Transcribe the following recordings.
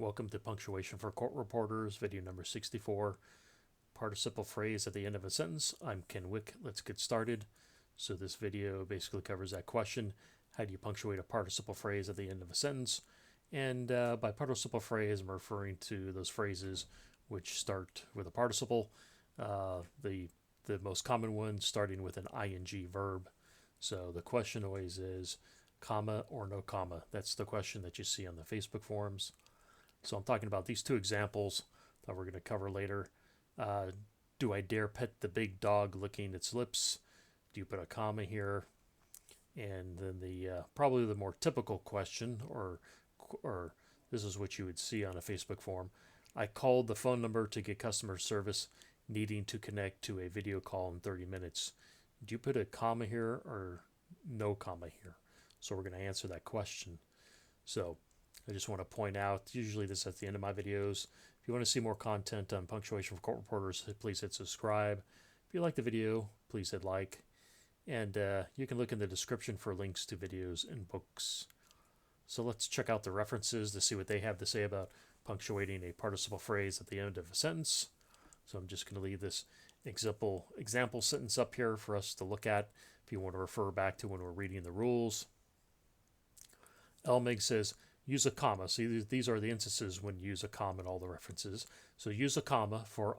Welcome to Punctuation for Court Reporters, video number 64. Participle phrase at the end of a sentence. I'm Ken Wick. Let's get started. So this video basically covers that question. How do you punctuate a participle phrase at the end of a sentence? And by participle phrase, I'm referring to those phrases which start with a participle. The most common one starting with an ing verb. So the question always is comma or no comma. That's the question that you see on the Facebook forums. So I'm talking about these two examples that we're going to cover later. Do I dare pet the big dog licking its lips? Do you put a comma here? And then the probably the more typical question, or this is what you would see on a Facebook forum. I called the phone number to get customer service, needing to connect to a video call in 30 minutes. Do you put a comma here or no comma here? So we're going to answer that question. So I just want to point out, usually this is at the end of my videos. If you want to see more content on Punctuation for Court Reporters, please hit subscribe. If you like the video, please hit like. And you can look in the description for links to videos and books. So let's check out the references to see what they have to say about punctuating a participle phrase at the end of a sentence. So I'm just going to leave this example sentence up here for us to look at if you want to refer back to when we're reading the rules. Elmeg says, use a comma. See, these are the instances when you use a comma in all the references. So use a comma for,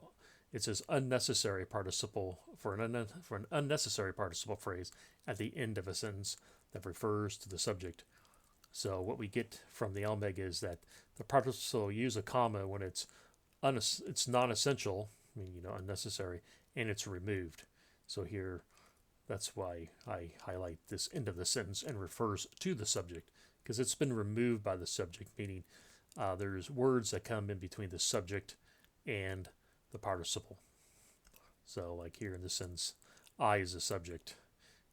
it says unnecessary participle, for an unnecessary participle phrase at the end of a sentence that refers to the subject. So what we get from the Elmeg is that the participle use a comma when it's non-essential, unnecessary, and it's removed. So here, that's why I highlight this end of the sentence and refers to the subject, because it's been removed by the subject, meaning there's words that come in between the subject and the participle. So like here in this sentence, I is the subject,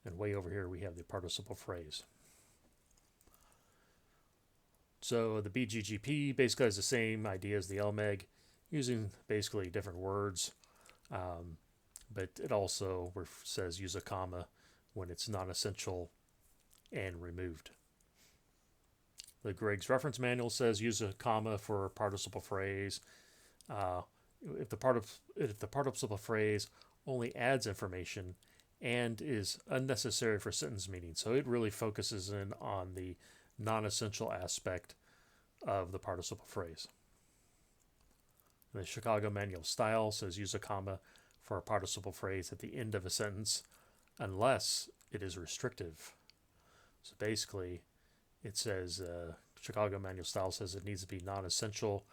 and way over here we have the participle phrase. So the BGGP basically has the same idea as the Elmeg, using basically different words, but it also says use a comma when it's non-essential and removed. The Greg's Reference Manual says use a comma for a participle phrase if the participle phrase only adds information and is unnecessary for sentence meaning. So it really focuses in on the non-essential aspect of the participle phrase. The Chicago Manual Style says use a comma for a participle phrase at the end of a sentence unless it is restrictive. So basically, it says Chicago Manual Style says it needs to be non-essential,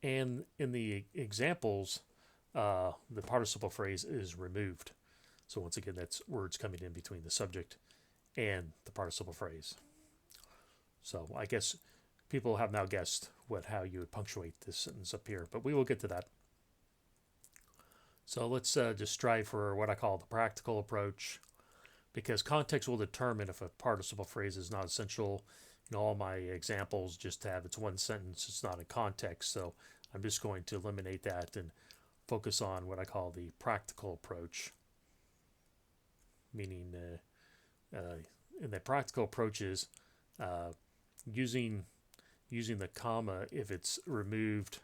and in the examples, the participle phrase is removed. So once again, that's words coming in between the subject and the participle phrase. So I guess people have now guessed how you would punctuate this sentence up here, but we will get to that. So let's just strive for what I call the practical approach, because context will determine if a participle phrase is not essential. All my examples just have it's one sentence, it's not in context, so I'm just going to eliminate that and focus on what I call the practical approach. Meaning, in the practical approach is using the comma if it's removed,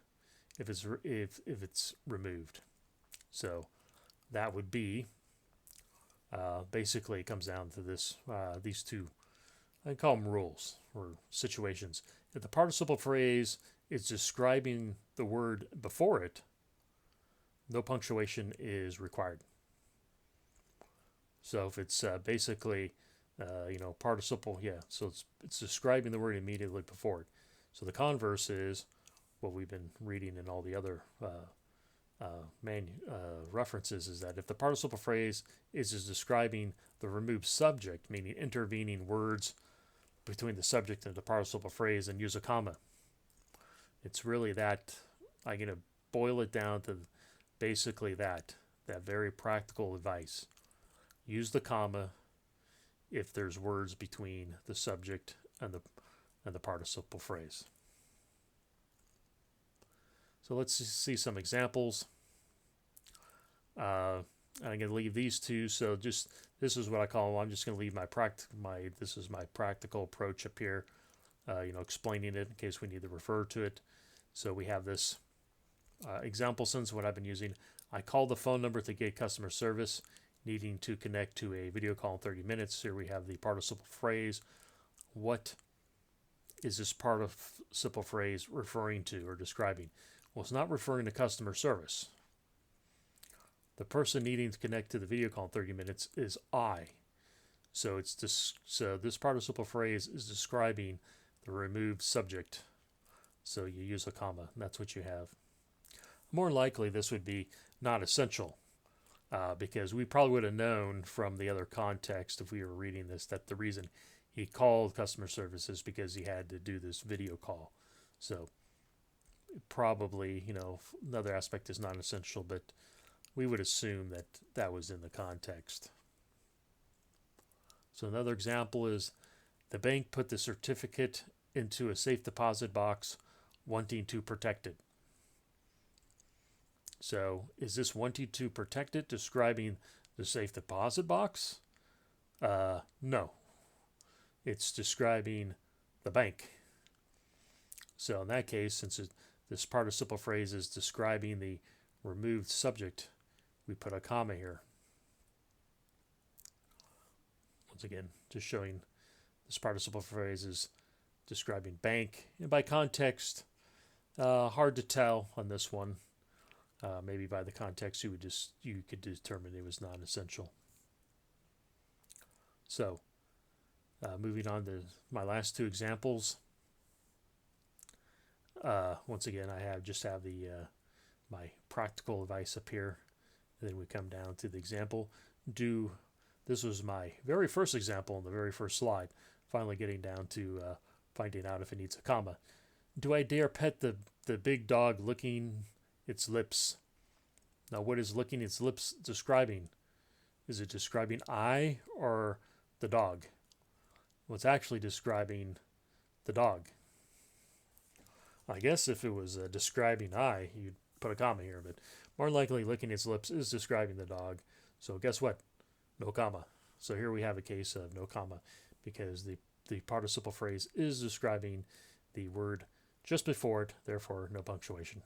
if it's removed. So that would be basically it comes down to this these two, I call them rules or situations. If the participle phrase is describing the word before it, no punctuation is required. So if it's basically participle, so it's describing the word immediately before it. So the converse is what we've been reading in all the other references, is that if the participle phrase is describing the removed subject, meaning intervening words between the subject and the participle phrase, and use a comma. It's really that. I'm going to boil it down to basically that very practical advice. Use the comma if there's words between the subject and the participle phrase. So let's see some examples. I'm going to leave these two. So this is what I call. I'm just going to leave this is my practical approach up here. Explaining it in case we need to refer to it. So we have this example sentence, what I've been using. I called the phone number to get customer service, needing to connect to a video call in 30 minutes. Here we have the participle phrase. What is this participle phrase referring to or describing? Well, it's not referring to customer service. The person needing to connect to the video call in 30 minutes is I. So this participle phrase is describing the removed subject. So you use a comma, and that's what you have. More likely, this would be not essential, because we probably would have known from the other context if we were reading this that the reason he called customer service is because he had to do this video call. So probably, another aspect is not essential, but we would assume that that was in the context. So another example is the bank put the certificate into a safe deposit box, wanting to protect it. So is this wanting to protect it describing the safe deposit box? No. It's describing the bank. So in that case, since this participle phrase is describing the removed subject, we put a comma here. Once again, just showing this participle phrase is describing bank. And by context, hard to tell on this one. Maybe by the context you could determine it was non-essential. So moving on to my last two examples. Once again, I have the my practical advice up here, and then we come down to the example. This was my very first example in the very first slide. Finally getting down to finding out if it needs a comma. Do I dare pet the big dog licking its lips? Now, what is licking its lips describing? Is it describing I or the dog? Well, it's actually describing the dog. I guess if it was describing I, you'd put a comma here, but more likely licking its lips is describing the dog. So guess what? No comma. So here we have a case of no comma because the participle phrase is describing the word just before it, therefore no punctuation.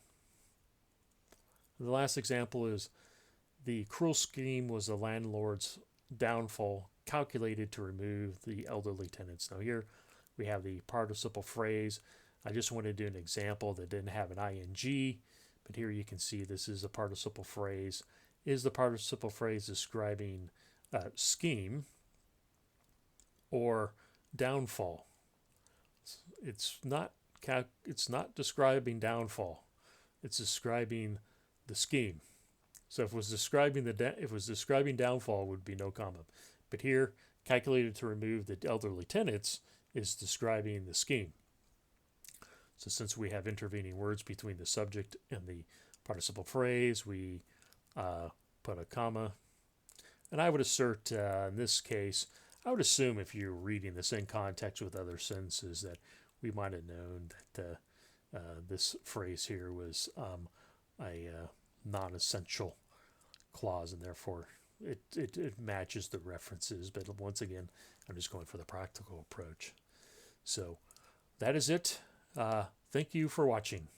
The last example is the cruel scheme was the landlord's downfall, calculated to remove the elderly tenants. Now here we have the participle phrase. I just wanted to do an example that didn't have an ing, but here you can see this is a participle phrase. Is the participle phrase describing scheme or downfall? It's not describing downfall. It's describing the scheme. So if it was describing downfall, it would be no comma. But here, calculated to remove the elderly tenants is describing the scheme. So since we have intervening words between the subject and the participle phrase, we put a comma. And I would assert in this case, I would assume if you're reading this in context with other sentences that we might have known that this phrase here was a non-essential clause, and therefore it matches the references. But once again, I'm just going for the practical approach. So that is it. Thank you for watching.